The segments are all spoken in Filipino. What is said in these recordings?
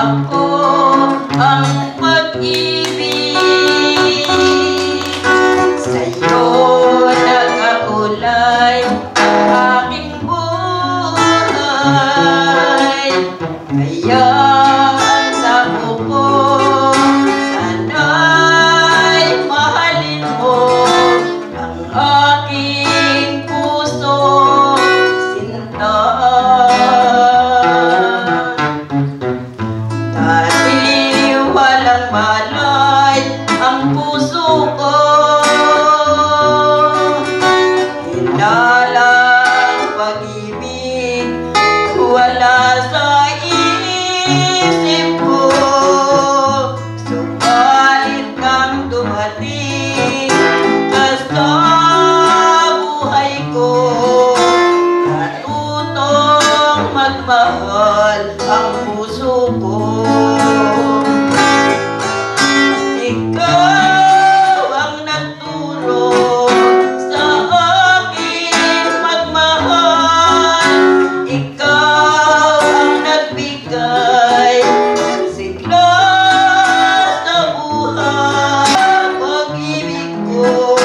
ako ang pag-ibig. Sa'yo nagkakulay ang aking buhay. Kaya ang sabo ko, sana'y mahalin mo ang aking puso, sinta. Dahil walang malay ang puso ko, hinalang pag-ibig wala sa isip ko. Subalit kang dumating ka sa buhay ko, natutong magmahal ang puso ko. Ikaw ang nagturo sa akin magmahal. Ikaw ang nagbigay ng sigla sa buhay. Pag-ibig ko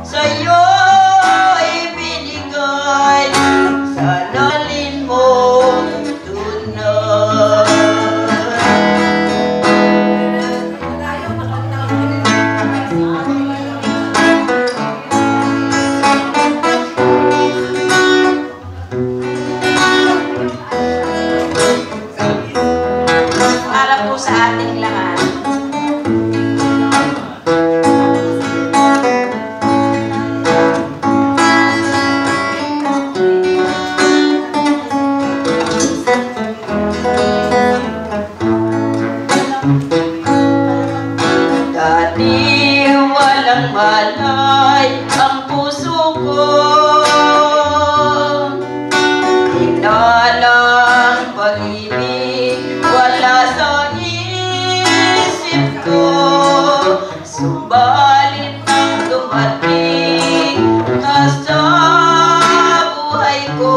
sa'yo ibinigay, sanalin mo tunay. Para po sa ating lahat. Dati walang malay ang puso ko, hinalang pag-ibig wala sa isip ko. Subalit nang dumating ka sa buhay ko,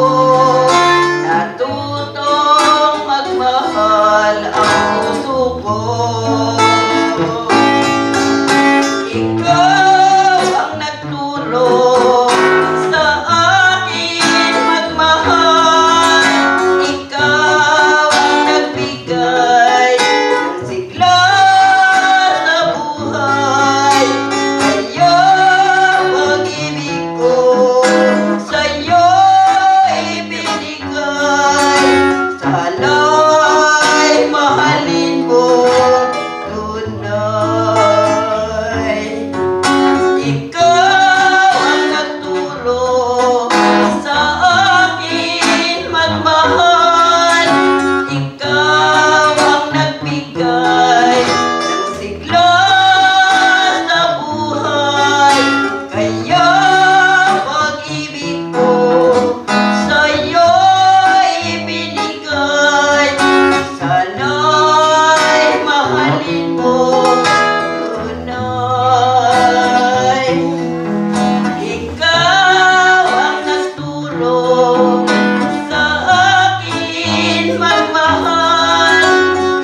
natutong magmahal ang puso ko. Ikaw ang nagturo sa akin magmahal. Ikaw ang nagbigay ng sigla sa buhay. Kaya pag-ibig ko sa'yo ibinigay, sana'y mahalin mo tunay. Ikaw ang nagturo sa akin magmahal. Ikaw ang nagbigay ng sigla sa buhay. Kaya pag-ibig ko sa'yo ibinigay, sana'y mahalin mo tunay. Ikaw ang nagturo sa akin magmahal.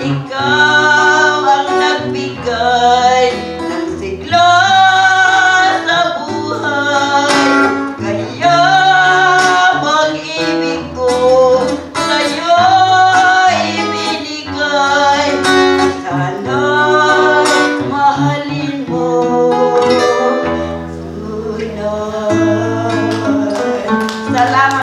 Ikaw ang nagbigay ng sigla sa buhay. Kaya pag-ibig ko sa'yo ibinigay, sana'y mahalin mo tunay. Salamat.